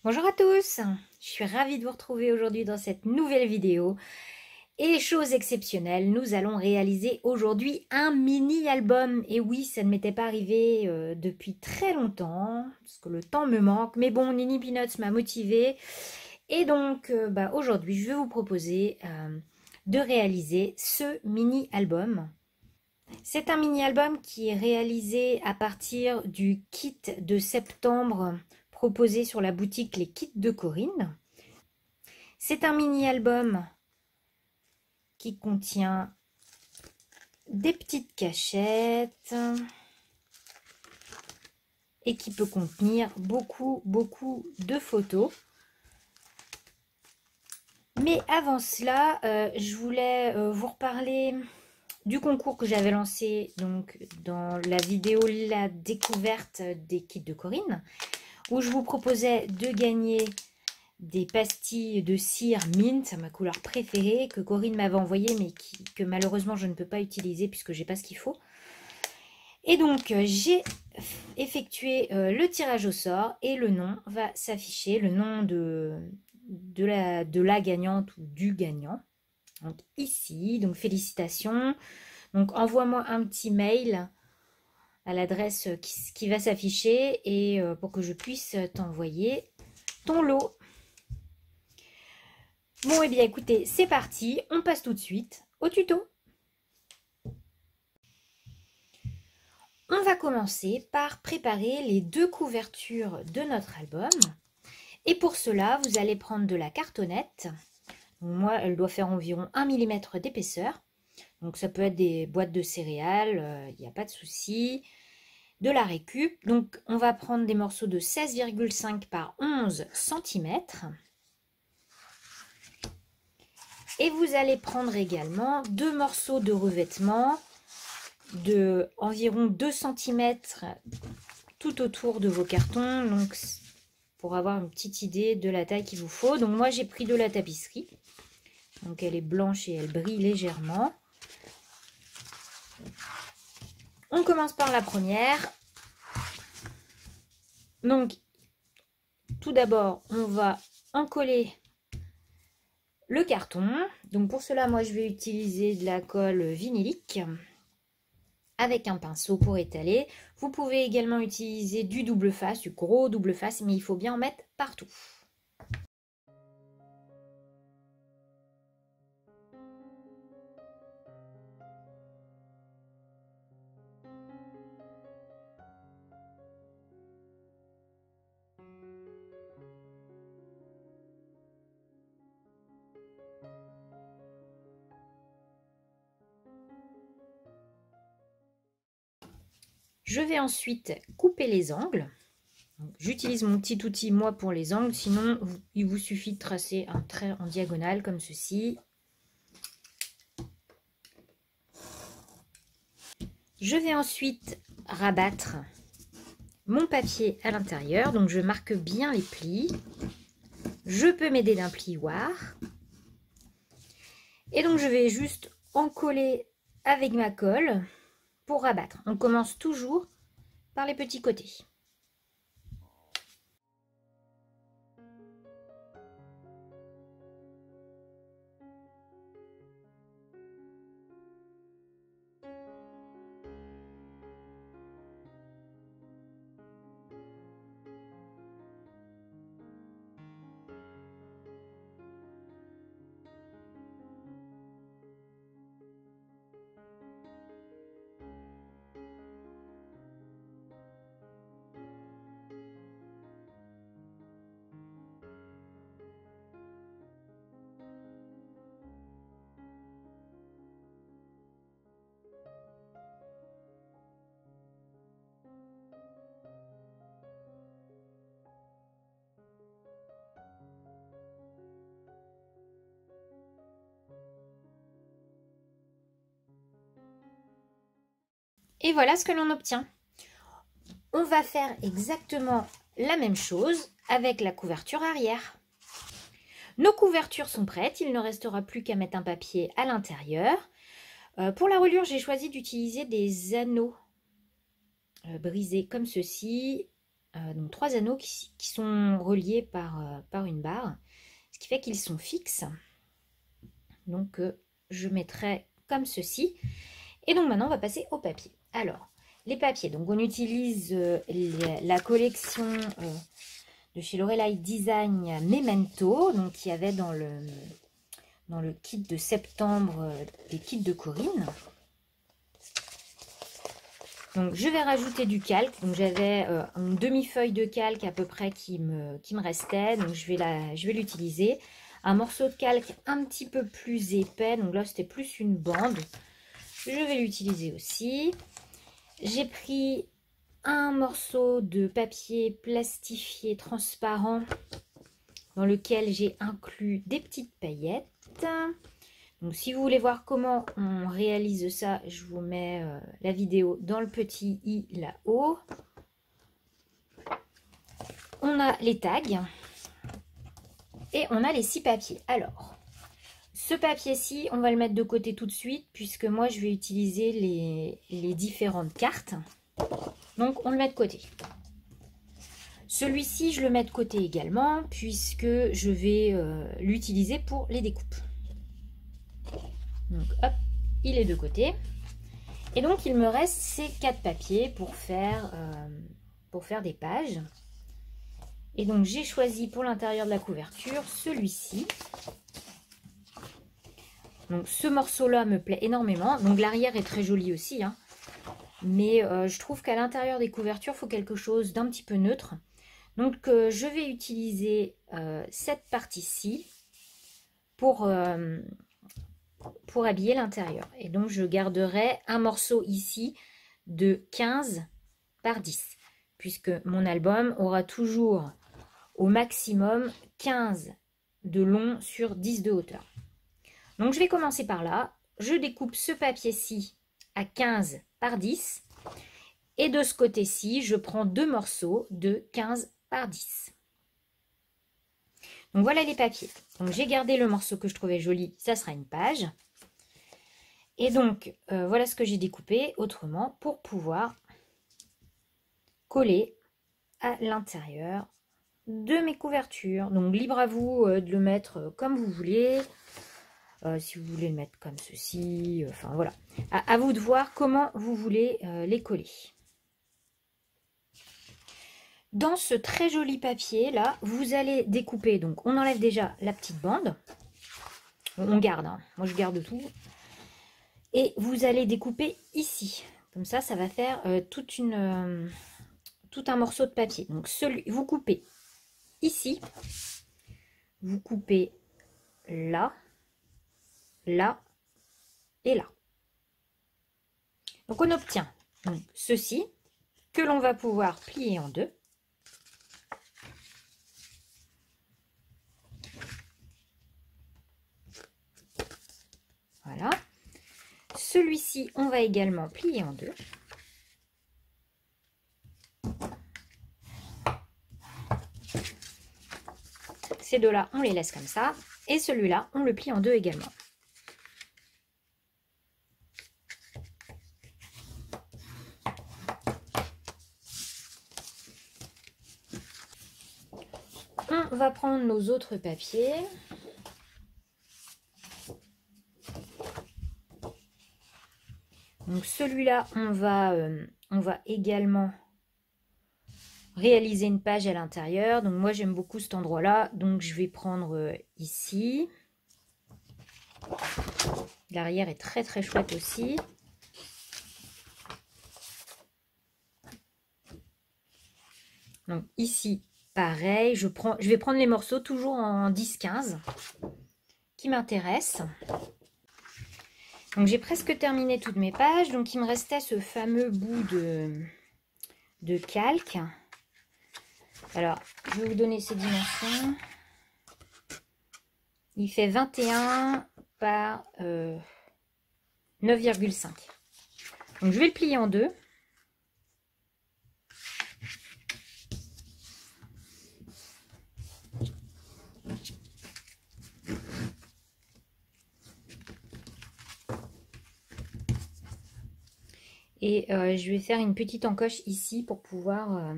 Bonjour à tous, je suis ravie de vous retrouver aujourd'hui dans cette nouvelle vidéo. Et chose exceptionnelle, nous allons réaliser aujourd'hui un mini-album. Et oui, ça ne m'était pas arrivé depuis très longtemps, parce que le temps me manque. Mais bon, Nini Peanuts m'a motivée. Et donc, aujourd'hui, je vais vous proposer de réaliser ce mini-album. C'est un mini-album qui est réalisé à partir du kit de septembre proposé sur la boutique Les Kits de Corinne. C'est un mini-album qui contient des petites cachettes et qui peut contenir beaucoup de photos. Mais avant cela, je voulais vous reparler du concours que j'avais lancé donc dans la vidéo La découverte des kits de Corinne, où je vous proposais de gagner des pastilles de cire mint, ma couleur préférée, que Corinne m'avait envoyé, mais que malheureusement je ne peux pas utiliser puisque j'ai pas ce qu'il faut. Et donc j'ai effectué le tirage au sort et le nom va s'afficher, le nom de la gagnante ou du gagnant. Donc ici, donc félicitations. Donc envoie-moi un petit mail à l'adresse qui va s'afficher et pour que je puisse t'envoyer ton lot. Bon, et bien écoutez, c'est parti, on passe tout de suite au tuto. On va commencer par préparer les deux couvertures de notre album. Et pour cela, vous allez prendre de la cartonnette. Donc moi, elle doit faire environ 1 mm d'épaisseur. Donc ça peut être des boîtes de céréales, il n'y a pas de souci. De la récup. Donc on va prendre des morceaux de 16,5 par 11 cm. Et vous allez prendre également deux morceaux de revêtement de environ 2 cm tout autour de vos cartons, donc pour avoir une petite idée de la taille qu'il vous faut. Donc moi j'ai pris de la tapisserie, donc elle est blanche et elle brille légèrement. On commence par la première. Donc tout d'abord on va encoller le carton. Donc pour cela, moi je vais utiliser de la colle vinylique avec un pinceau pour étaler. Vous pouvez également utiliser du double face, du gros double face, mais il faut bien en mettre partout. Je vais ensuite couper les angles. J'utilise mon petit outil, moi, pour les angles. Sinon, il vous suffit de tracer un trait en diagonale, comme ceci. Je vais ensuite rabattre mon papier à l'intérieur. Donc, je marque bien les plis. Je peux m'aider d'un plioir. Et donc, je vais juste encoller avec ma colle pour rabattre. On commence toujours par les petits côtés. Et voilà ce que l'on obtient. On va faire exactement la même chose avec la couverture arrière. Nos couvertures sont prêtes, il ne restera plus qu'à mettre un papier à l'intérieur. Pour la reliure, j'ai choisi d'utiliser des anneaux brisés comme ceci. donc 3 anneaux qui sont reliés par une barre, ce qui fait qu'ils sont fixes. Donc je mettrai comme ceci. Et donc maintenant on va passer au papier. Alors les papiers, donc on utilise la collection de chez Lorelei Design Memento, donc qu'il y avait dans le kit de septembre des kits de Corinne. Donc je vais rajouter du calque. Donc j'avais une demi-feuille de calque à peu près qui me restait. Donc je vais l'utiliser. Un morceau de calque un petit peu plus épais. Donc là c'était plus une bande. Je vais l'utiliser aussi. J'ai pris un morceau de papier plastifié transparent dans lequel j'ai inclus des petites paillettes. Donc si vous voulez voir comment on réalise ça, je vous mets la vidéo dans le petit i là-haut. On a les tags et on a les 6 papiers. Alors, ce papier-ci, on va le mettre de côté tout de suite puisque moi je vais utiliser les différentes cartes. Donc on le met de côté. Celui-ci, je le mets de côté également puisque je vais l'utiliser pour les découpes. Donc hop, il est de côté. Et donc il me reste ces 4 papiers pour faire des pages. Et donc j'ai choisi pour l'intérieur de la couverture celui-ci. Donc ce morceau-là me plaît énormément. Donc l'arrière est très joli aussi, hein. Mais je trouve qu'à l'intérieur des couvertures, il faut quelque chose d'un petit peu neutre. Donc je vais utiliser cette partie-ci pour habiller l'intérieur. Et donc je garderai un morceau ici de 15 par 10. Puisque mon album aura toujours au maximum 15 de long sur 10 de hauteur. Donc je vais commencer par là. Je découpe ce papier-ci à 15 par 10. Et de ce côté-ci, je prends 2 morceaux de 15 par 10. Donc voilà les papiers. Donc j'ai gardé le morceau que je trouvais joli, ça sera une page. Et donc voilà ce que j'ai découpé autrement pour pouvoir coller à l'intérieur de mes couvertures. Donc libre à vous de le mettre comme vous voulez. Si vous voulez le mettre comme ceci, enfin voilà. À vous de voir comment vous voulez les coller. Dans ce très joli papier là, vous allez découper, donc on enlève déjà la petite bande. On garde, hein. Moi je garde tout. Et vous allez découper ici. Comme ça, ça va faire tout un morceau de papier. Donc vous coupez ici, vous coupez là, là et là. Donc on obtient donc, ceci que l'on va pouvoir plier en deux. Voilà. Celui-ci, on va également plier en deux. Ces deux-là, on les laisse comme ça. Et celui-là, on le plie en deux également. On va prendre nos autres papiers. Donc celui-là, on va également réaliser une page à l'intérieur. Donc moi, j'aime beaucoup cet endroit-là. Donc je vais prendre ici. L'arrière est très très chouette aussi. Donc ici, pareil, je vais prendre les morceaux toujours en 10-15 qui m'intéressent. Donc j'ai presque terminé toutes mes pages. Donc il me restait ce fameux bout de calque. Alors, je vais vous donner ses dimensions. Il fait 21 par 9,5. Donc je vais le plier en deux. Et je vais faire une petite encoche ici pour pouvoir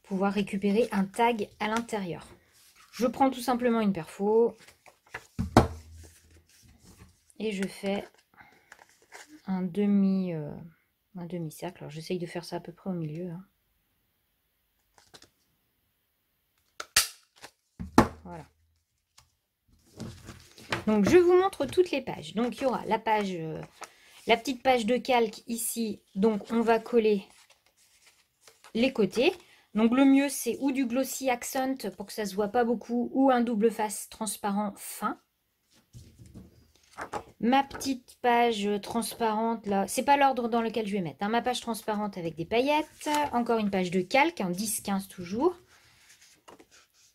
pouvoir récupérer un tag à l'intérieur. Je prends tout simplement une perfo et je fais un demi-cercle. Alors j'essaye de faire ça à peu près au milieu. Hein. Voilà. Donc je vous montre toutes les pages. Donc il y aura la page, la petite page de calque ici. Donc on va coller les côtés. Donc le mieux c'est ou du glossy accent pour que ça se voit pas beaucoup, ou un double face transparent fin. Ma petite page transparente là, c'est pas l'ordre dans lequel je vais mettre. Hein. Ma page transparente avec des paillettes. Encore une page de calque, en 10-15 toujours.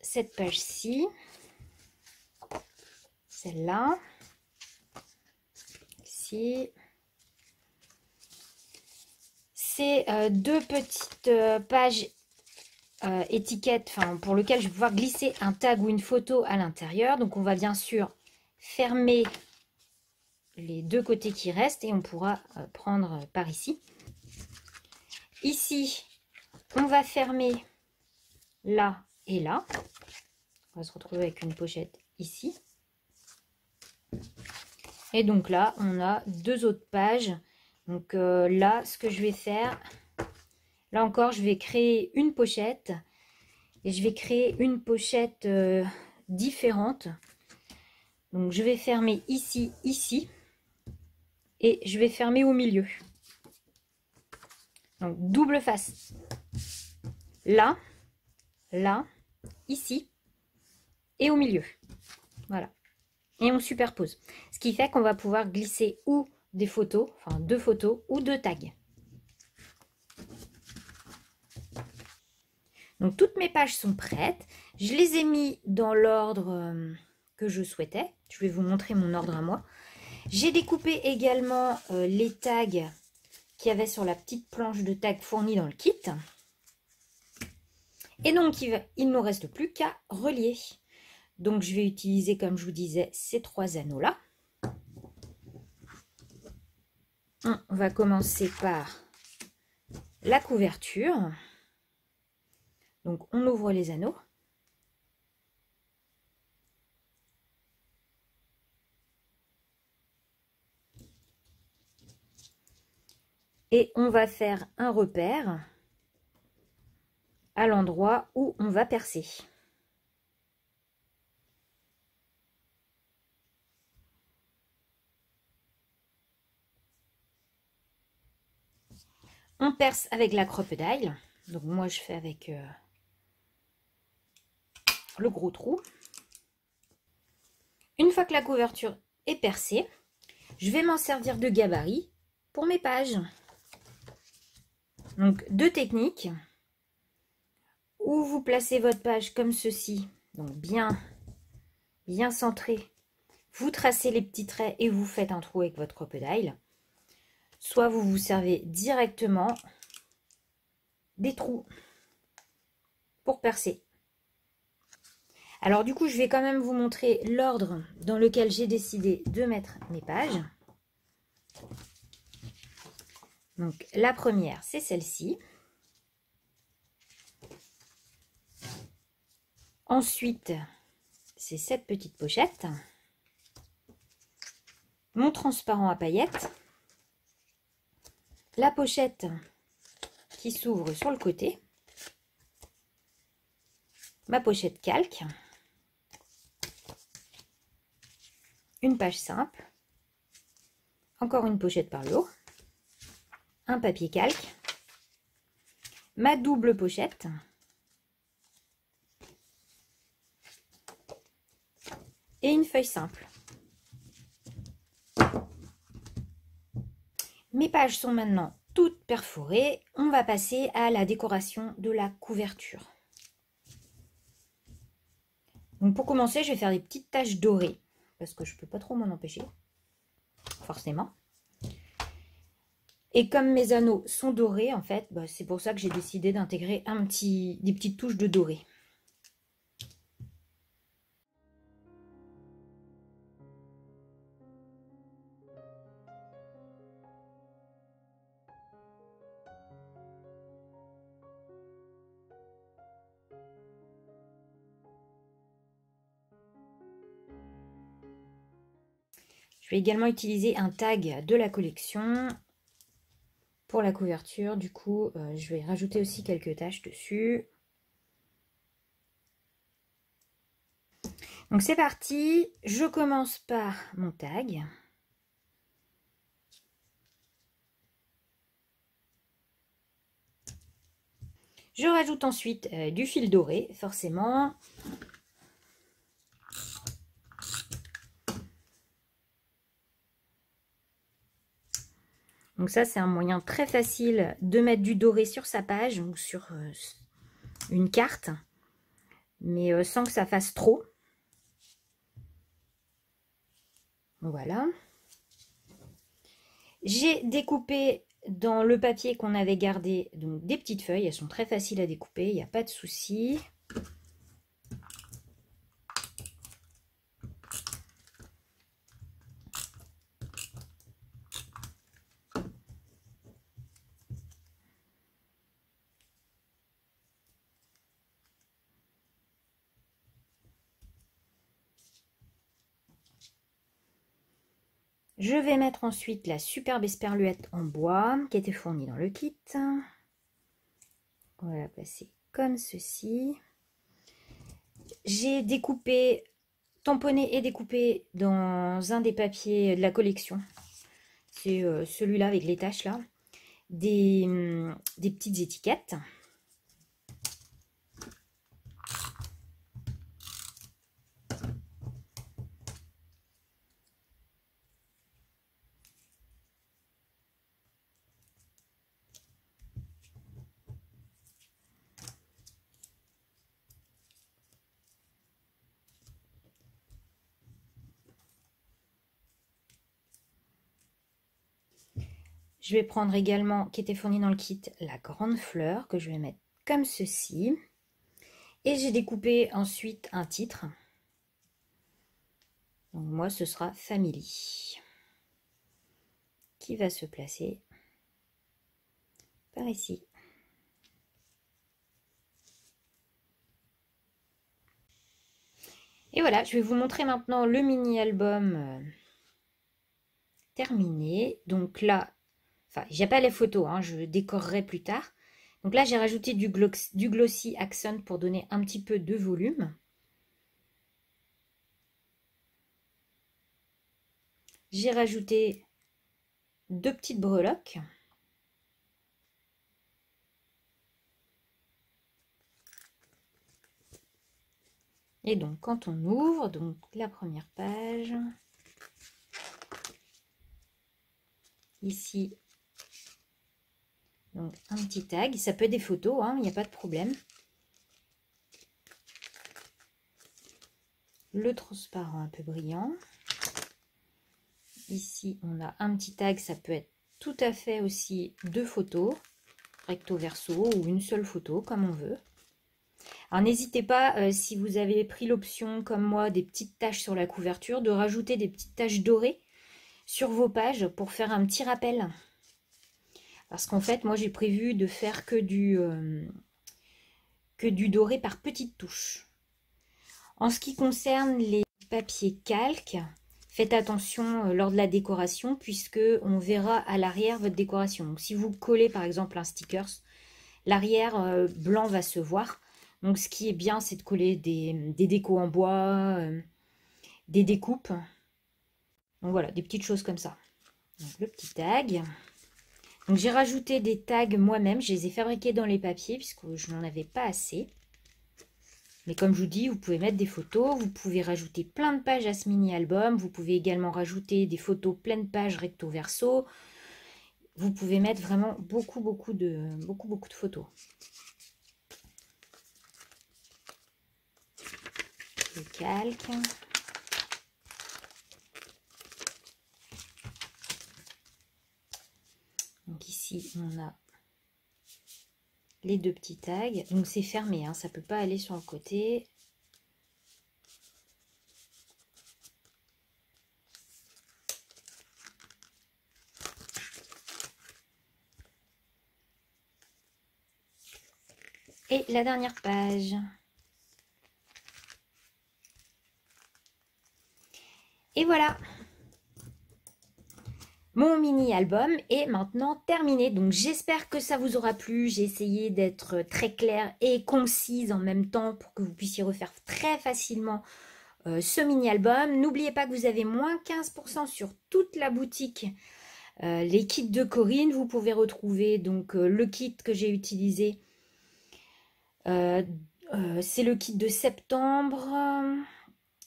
Cette page-ci. Celle-là. Ici. C'est deux petites pages étiquettes pour lesquelles je vais pouvoir glisser un tag ou une photo à l'intérieur. Donc on va bien sûr fermer les deux côtés qui restent et on pourra prendre par ici. Ici, on va fermer là et là. On va se retrouver avec une pochette ici. Et donc là, on a deux autres pages. Donc là, ce que je vais faire, là encore, je vais créer une pochette. Et je vais créer une pochette différente. Donc je vais fermer ici, ici. Et je vais fermer au milieu. Donc double face. Là, là, ici et au milieu. Voilà. Et on superpose. Ce qui fait qu'on va pouvoir glisser ou des photos, enfin deux photos ou deux tags. Donc toutes mes pages sont prêtes. Je les ai mis dans l'ordre que je souhaitais. Je vais vous montrer mon ordre à moi. J'ai découpé également les tags qu'il y avait sur la petite planche de tags fournie dans le kit. Et donc il ne nous reste plus qu'à relier. Donc je vais utiliser, comme je vous disais, ces trois anneaux-là. On va commencer par la couverture. Donc on ouvre les anneaux. Et on va faire un repère à l'endroit où on va percer. On perce avec la crocodile. Donc moi je fais avec le gros trou. Une fois que la couverture est percée, je vais m'en servir de gabarit pour mes pages. Donc deux techniques. Où vous placez votre page comme ceci, donc bien centré. Vous tracez les petits traits et vous faites un trou avec votre crocodile. Soit vous vous servez directement des trous pour percer. Alors du coup, je vais quand même vous montrer l'ordre dans lequel j'ai décidé de mettre mes pages. Donc la première, c'est celle-ci. Ensuite, c'est cette petite pochette. Mon transparent à paillettes. La pochette qui s'ouvre sur le côté. Ma pochette calque. Une page simple. Encore une pochette par le haut. Un papier calque. Ma double pochette. Et une feuille simple. Mes pages sont maintenant toutes perforées. On va passer à la décoration de la couverture. Donc pour commencer, je vais faire des petites taches dorées. Parce que je ne peux pas trop m'en empêcher. Forcément. Et comme mes anneaux sont dorés, en fait, c'est pour ça que j'ai décidé d'intégrer des petites touches de doré. vais également utiliser un tag de la collection pour la couverture. Du coup, je vais rajouter aussi quelques taches dessus. Donc c'est parti, je commence par mon tag. Je rajoute ensuite du fil doré, forcément. Donc ça, c'est un moyen très facile de mettre du doré sur sa page ou sur une carte, mais sans que ça fasse trop. Voilà. J'ai découpé dans le papier qu'on avait gardé donc des petites feuilles. Elles sont très faciles à découper, il n'y a pas de souci. Je vais mettre ensuite la superbe esperluette en bois qui était fournie dans le kit. On va la placer comme ceci. J'ai découpé, tamponné et découpé dans un des papiers de la collection. C'est celui-là avec les taches là. Des petites étiquettes. Je vais prendre également, qui était fourni dans le kit, la grande fleur que je vais mettre comme ceci. Et j'ai découpé ensuite un titre. Donc moi, ce sera Family, qui va se placer par ici. Et voilà, je vais vous montrer maintenant le mini-album terminé. Donc là, enfin, j'ai pas les photos, hein, je décorerai plus tard. Donc là, j'ai rajouté du Glossy Accent pour donner un petit peu de volume. J'ai rajouté 2 petites breloques. Et donc, quand on ouvre, donc la première page, ici, donc un petit tag. Ça peut être des photos, hein, il n'y a pas de problème. Le transparent un peu brillant. Ici, on a un petit tag, ça peut être tout à fait aussi 2 photos, recto verso ou une seule photo, comme on veut. Alors n'hésitez pas, si vous avez pris l'option, comme moi, des petites taches sur la couverture, de rajouter des petites taches dorées sur vos pages pour faire un petit rappel. Parce qu'en fait, moi, j'ai prévu de faire que du doré par petites touches. En ce qui concerne les papiers calques, faites attention lors de la décoration puisque on verra à l'arrière votre décoration. Donc, si vous collez par exemple un sticker, l'arrière blanc va se voir. Donc ce qui est bien, c'est de coller des décos en bois, des découpes. Donc voilà, des petites choses comme ça. Donc, le petit tag. Donc j'ai rajouté des tags moi-même, je les ai fabriqués dans les papiers puisque je n'en avais pas assez. Mais comme je vous dis, vous pouvez mettre des photos, vous pouvez rajouter plein de pages à ce mini-album, vous pouvez également rajouter des photos pleines pages recto verso. Vous pouvez mettre vraiment beaucoup de photos. Le calque. Donc ici, on a les 2 petits tags. Donc c'est fermé, hein, ça ne peut pas aller sur le côté. Et la dernière page. Et voilà. Mon mini-album est maintenant terminé, donc j'espère que ça vous aura plu. J'ai essayé d'être très claire et concise en même temps pour que vous puissiez refaire très facilement ce mini-album. N'oubliez pas que vous avez moins 15% sur toute la boutique. Les kits de Corinne, vous pouvez retrouver donc le kit que j'ai utilisé. C'est le kit de septembre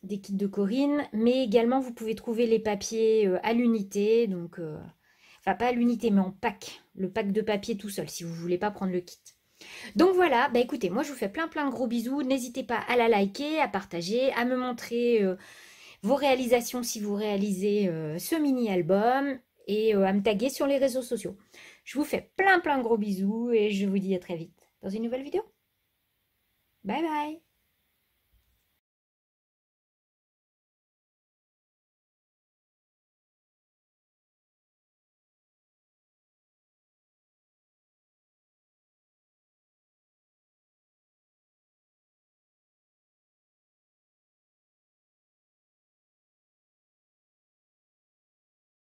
des kits de Corinne, mais également vous pouvez trouver les papiers à l'unité, donc enfin pas à l'unité mais en pack, le pack de papier tout seul si vous voulez pas prendre le kit. Donc voilà, bah écoutez, moi je vous fais plein de gros bisous, n'hésitez pas à la liker, à partager, à me montrer vos réalisations si vous réalisez ce mini-album et à me taguer sur les réseaux sociaux. Je vous fais plein de gros bisous et je vous dis à très vite dans une nouvelle vidéo. Bye bye.